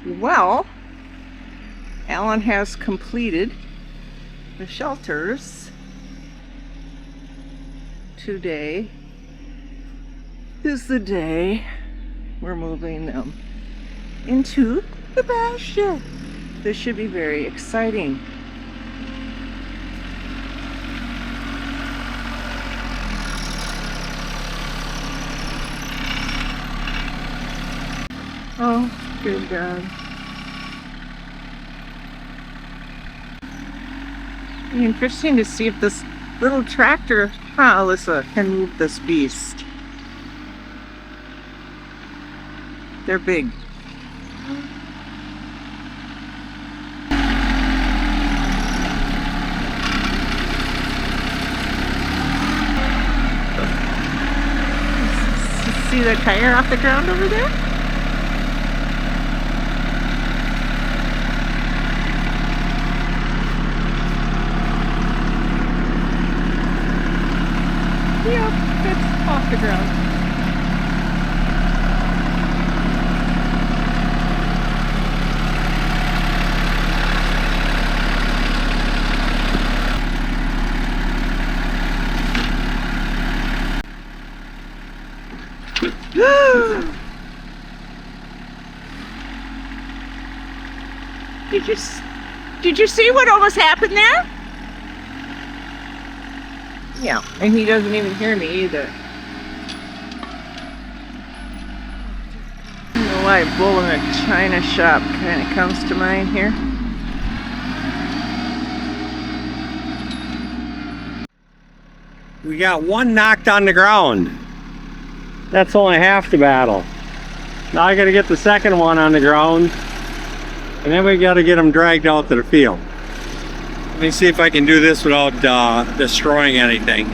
Well, Alan has completed the shelters. Today is the day we're moving them into the pasture. This should be very exciting. Oh, good God. It'd be interesting to see if this little tractor, Alyssa, can move this beast. They're big. See the tire off the ground over there? Yeah, it's off the ground. Did you see what almost happened there? Yeah, and he doesn't even hear me either. I don't know why a bull in a china shop kind of comes to mind here. We got one knocked on the ground. That's only half the battle. Now I gotta get the second one on the ground, and then we gotta get them dragged out to the field. Let me see if I can do this without destroying anything.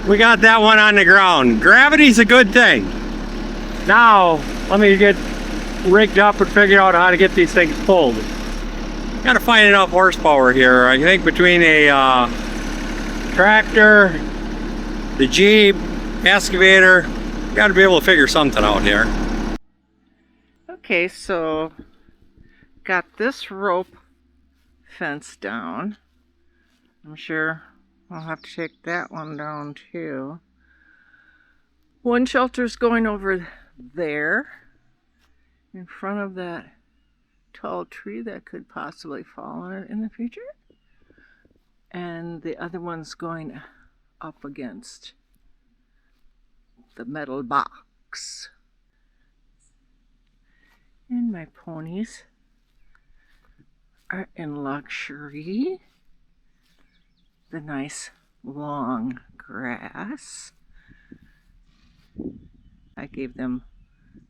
We got that one on the ground. Gravity's a good thing. Now, let me get rigged up and figure out how to get these things pulled. Gotta find enough horsepower here. I think between a tractor, the Jeep, excavator, gotta be able to figure something out here. Okay, so got this rope fence down. I'm sure I'll have to take that one down too. One shelter's going over there in front of that tall tree that could possibly fall on it in the future. And the other one's going up against the metal box. And my ponies are in luxury. The nice long grass. I gave them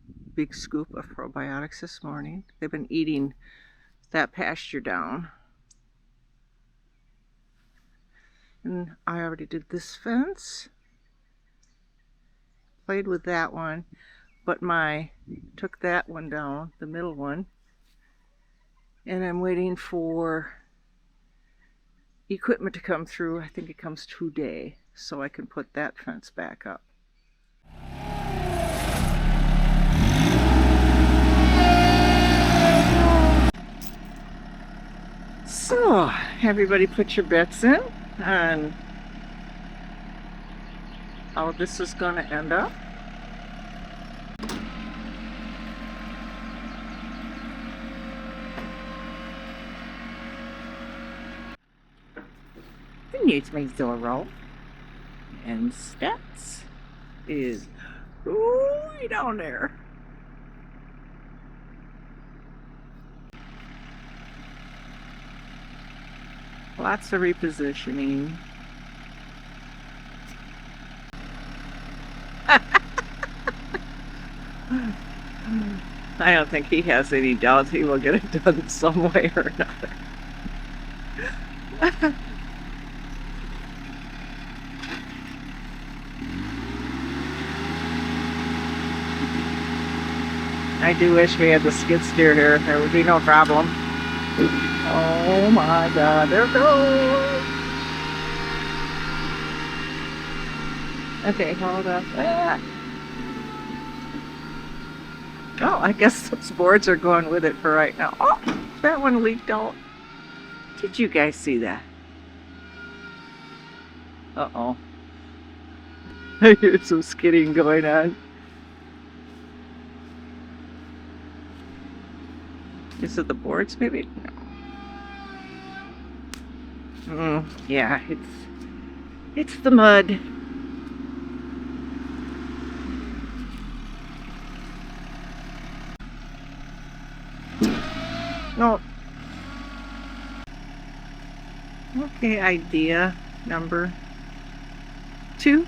a big scoop of probiotics this morning. They've been eating that pasture down. And I already did this fence. Played with that one, but took that one down, the middle one. And I'm waiting for equipment to come through. I think it comes today, so I can put that fence back up. So, everybody put your bets in on how this is going to end up. It's my Zorro, and Stetson is way down there. Lots of repositioning. I don't think he has any doubts he will get it done some way or another. I do wish we had the skid steer here. There would be no problem. Oh my God, there it goes. Okay, hold up. Oh, I guess those boards are going with it for right now. Oh, that one leaked out. Did you guys see that? Uh-oh. I hear some skidding going on. Is it the boards, maybe? No. Yeah, it's the mud. No. Okay, idea number 2.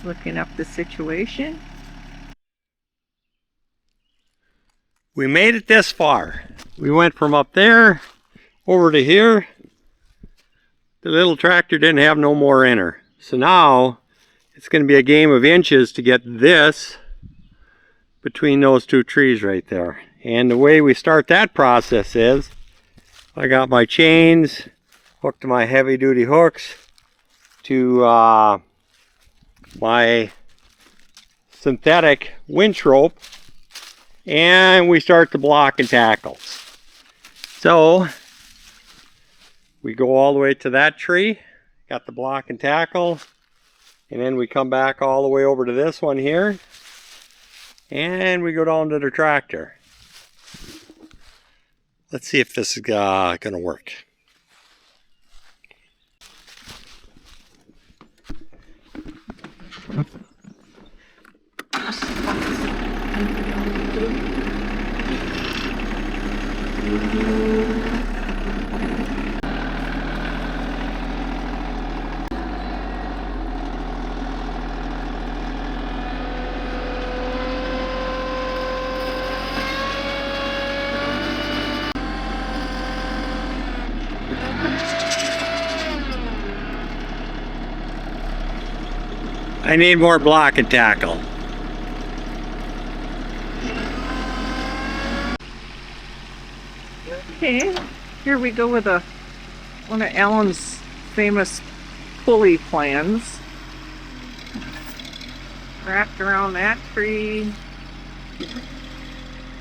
Looking up the situation. We made it this far. We went from up there over to here. The little tractor didn't have no more in her. So now it's going to be a game of inches to get this between those 2 trees right there. And the way we start that process is I got my chains hooked to my heavy duty hooks to my synthetic winch rope, and we start to block and tackle. So we go all the way to that tree, got the block and tackle, and then we come back all the way over to this one here, and we go down to the tractor. Let's see if this is gonna work. I need more block and tackle. Okay, here we go with one of Alan's famous pulley plans. Wrapped around that tree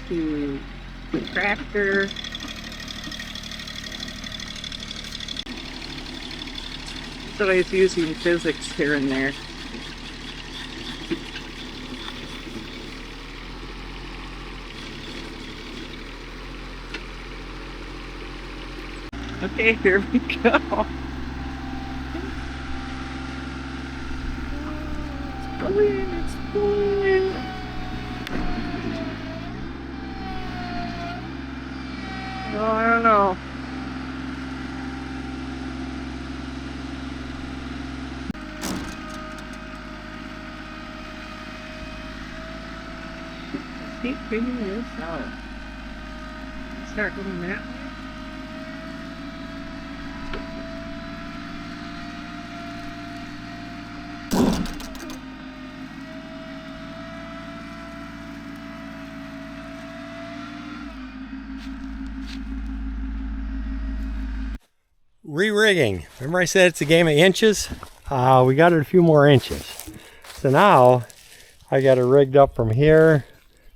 to the tractor. So he's using physics here and there. Okay, here we go. It's pulling, it's pulling. Oh, I don't know. Keep figuring this out. Start going that way. Re-rigging. Remember I said it's a game of inches? We got it a few more inches. So now I got it rigged up from here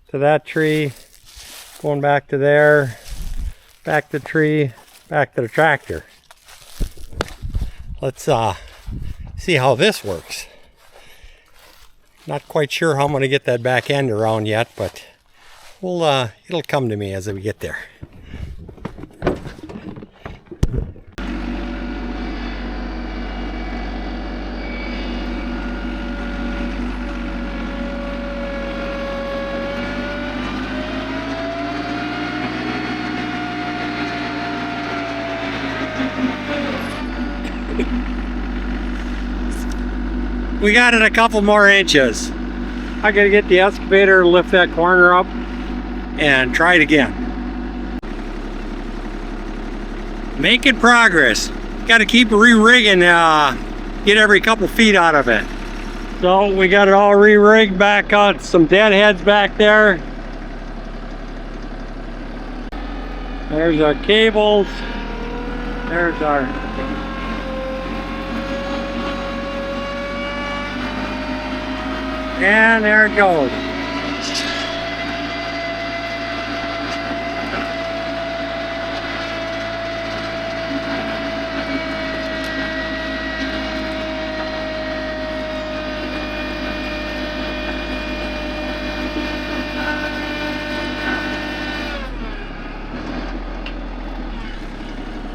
to that tree, going back to there, back to the tree, back to the tractor. Let's see how this works. Not quite sure how I'm going to get that back end around yet, but it'll come to me as we get there. We got it a couple more inches. I gotta get the excavator to lift that corner up and try it again. Making progress. Gotta keep re-rigging, get every couple feet out of it. So we got it all re-rigged back on some dead heads back there. There's our cables. There's our and there it goes.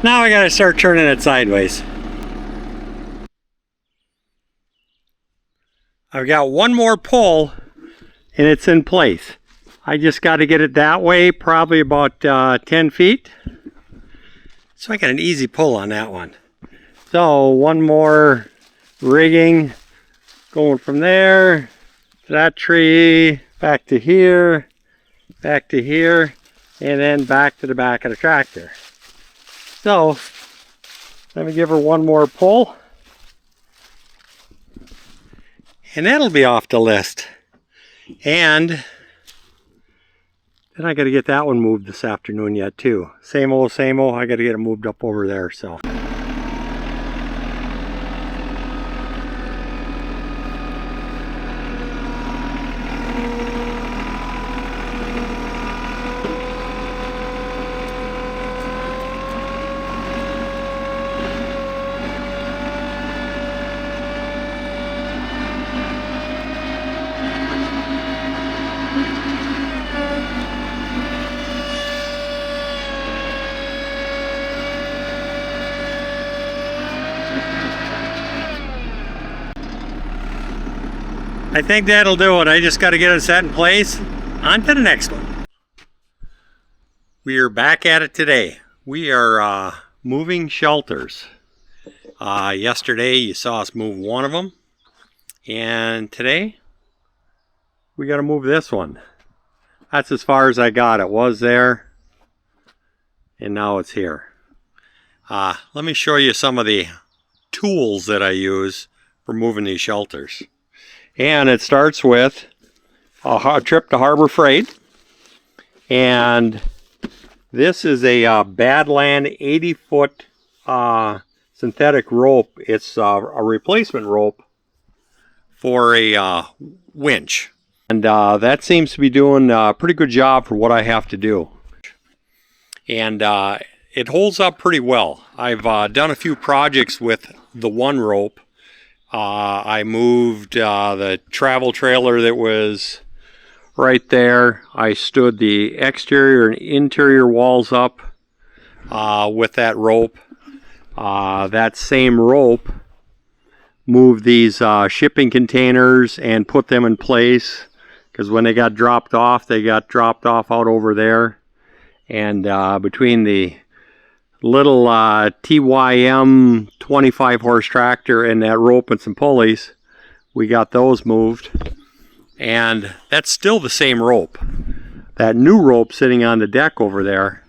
Now I gotta start turning it sideways. I've got one more pull and it's in place. I just got to get it that way, probably about 10 feet. So I got an easy pull on that one. So one more rigging, going from there to that tree, back to here, and then back to the back of the tractor. So let me give her one more pull. And that'll be off the list. And then I got to get that one moved this afternoon yet too. Same old, I got to get it moved up over there, so. I think that'll do it. I just got to get it set in place. On to the next one. We are back at it today. We are moving shelters. Yesterday you saw us move one of them. And today we got to move this one. That's as far as I got. It was there. And now it's here. Let me show you some of the tools that I use for moving these shelters. And it starts with a trip to Harbor Freight. And this is a Badland 80-foot synthetic rope. It's a replacement rope for a winch. And that seems to be doing a pretty good job for what I have to do. And it holds up pretty well. I've done a few projects with the one rope. I moved the travel trailer that was right there. I stood the exterior and interior walls up with that rope. That same rope moved these shipping containers and put them in place, because when they got dropped off out over there. And between the little TYM 25 horse tractor and that rope and some pulleys, we got those moved. And that's still the same rope. That new rope sitting on the deck over there,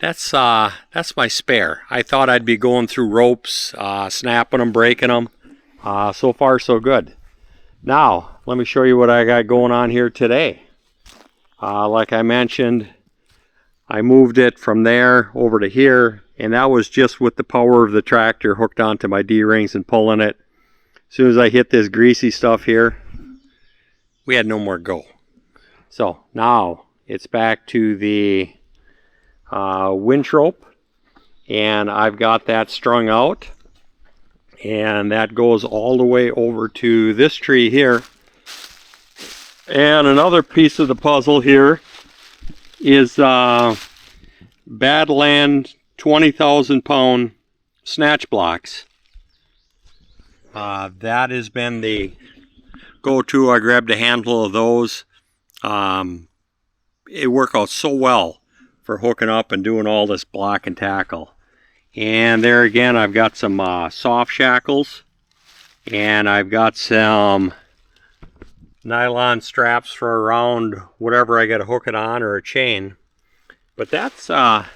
that's my spare. I thought I'd be going through ropes, snapping them, breaking them. So far so good. Now let me show you what I got going on here today. Like I mentioned, I moved it from there over to here, and that was just with the power of the tractor hooked onto my D-rings and pulling it. As soon as I hit this greasy stuff here, we had no more go. So now it's back to the winch rope, and I've got that strung out, and that goes all the way over to this tree here. And another piece of the puzzle here is Badland 20,000 pound snatch blocks. That has been the go-to. I grabbed a handful of those. It worked out so well for hooking up and doing all this block and tackle. And there again, I've got some soft shackles, and I've got some nylon straps for around whatever I got to hook it on, or a chain. But that's the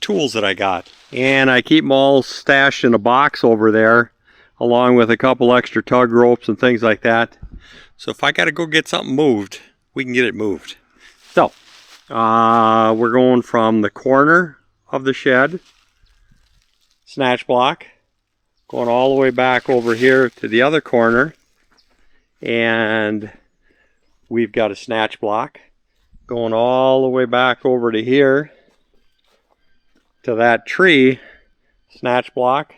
tools that I got, and I keep them all stashed in a box over there, along with a couple extra tug ropes and things like that. So if I got to go get something moved, we can get it moved. So We're going from the corner of the shed, snatch block, going all the way back over here to the other corner, and we've got a snatch block going all the way back over to here to that tree, snatch block,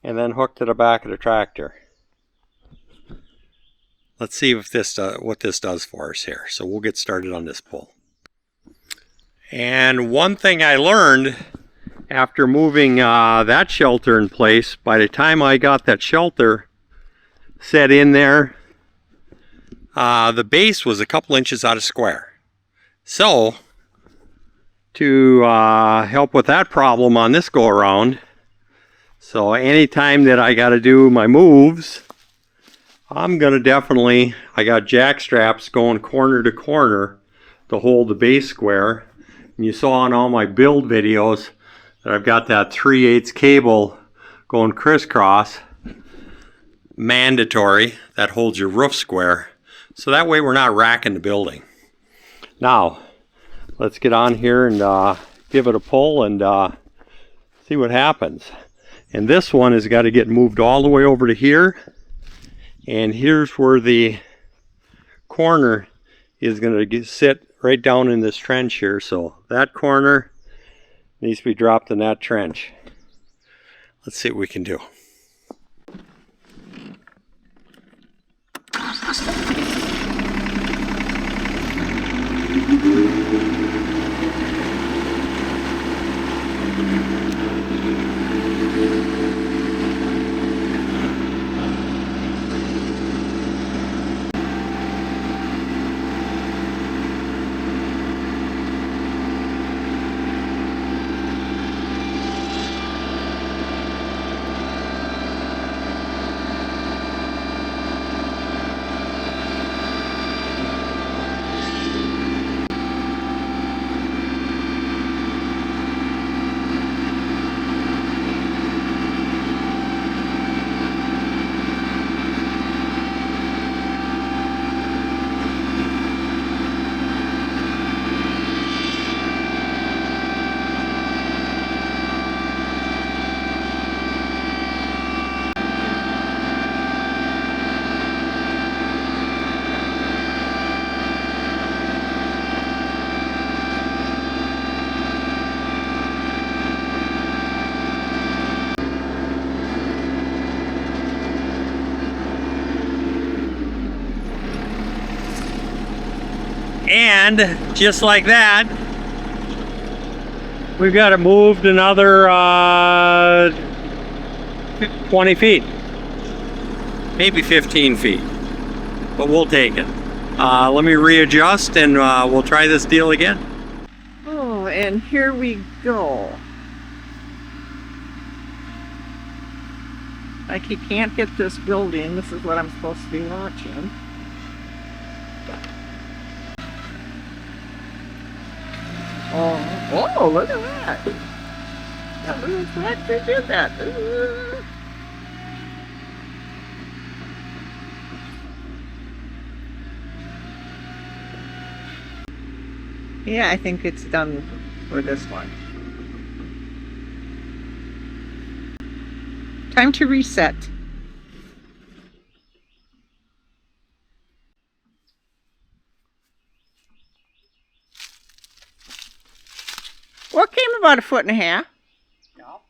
and then hooked to the back of the tractor. Let's see if what this does for us here. So we'll get started on this pull. And one thing I learned after moving that shelter in place, by the time I got that shelter set in there, the base was a couple inches out of square. So to help with that problem on this go around, so anytime that I got to do my moves, I'm gonna definitely, I got jack straps going corner to corner to hold the base square. And you saw in all my build videos that I've got that 3/8 cable going crisscross, mandatory, that holds your roof square. So that way we're not racking the building. Now, let's get on here and give it a pull and see what happens. And this one has got to get moved all the way over to here. And here's where the corner is going to sit right down in this trench here. So that corner needs to be dropped in that trench. Let's see what we can do. And just like that, we've got it moved another 20 feet, maybe 15 feet, but we'll take it. Let me readjust and we'll try this deal again. Oh, and here we go. Like he can't hit this building. This is what I'm supposed to be watching. Oh, look at that. Yeah, look at that. They did that. Yeah, I think it's done for this one. Time to reset. What came about 1.5 feet? Yeah. Well,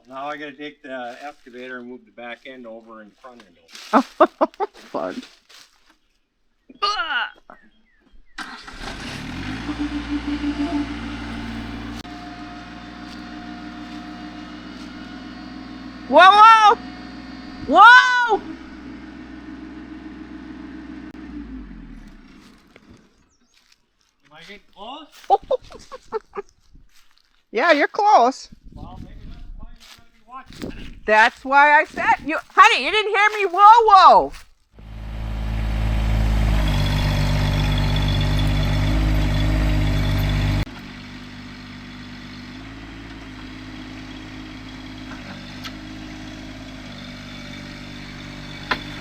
now I got to take the excavator and move the back end over and the front end over. Oh, fun. Whoa! Whoa! Whoa! Am I getting close? Yeah, you're close. Well, maybe that's why you're going to be watching. That's why I said, honey, you didn't hear me. Whoa, whoa.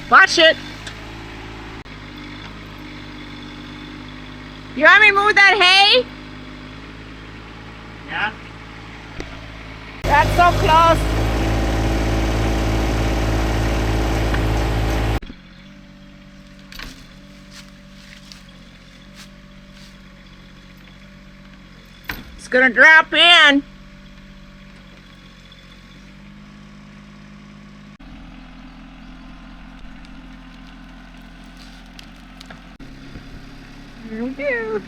Watch it. You want me to move that hay? Yeah. That's so close. It's gonna drop in. Here we go.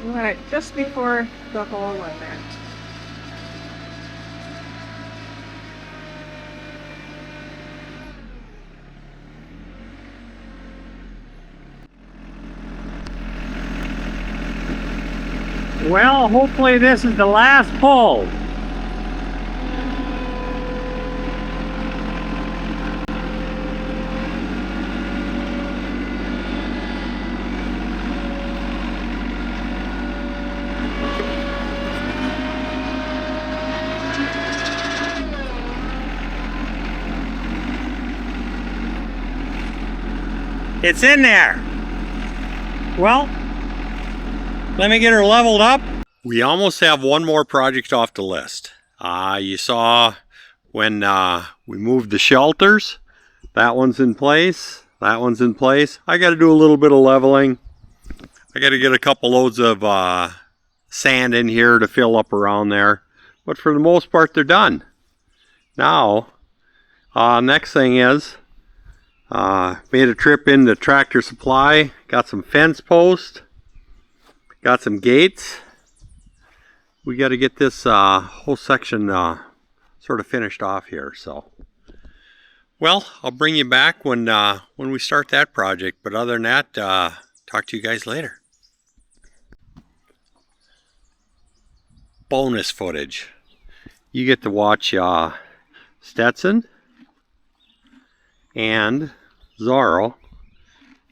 We want it just before the hole in there. Well, hopefully this is the last pull. It's in there. Well, let me get her leveled up. We almost have one more project off the list. You saw when we moved the shelters. That one's in place. That one's in place. I got to do a little bit of leveling. I got to get a couple loads of sand in here to fill up around there. But for the most part, they're done. Now, next thing is, made a trip into Tractor Supply. Got some fence posts. Got some gates. We got to get this whole section sort of finished off here. So, well, I'll bring you back when we start that project. But other than that, talk to you guys later. Bonus footage. You get to watch Stetson and Zorro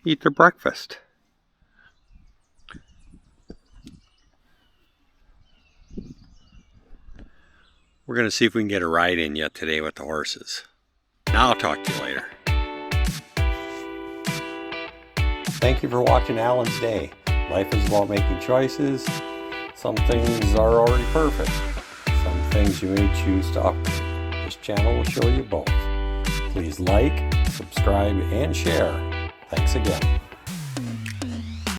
eat their breakfast. We're going to see if we can get a ride in yet today with the horses. Now I'll talk to you later. Thank you for watching Alan's Day. Life is about making choices. Some things are already perfect. Some things you may choose to upgrade. This channel will show you both. Please like, subscribe, and share. Thanks again.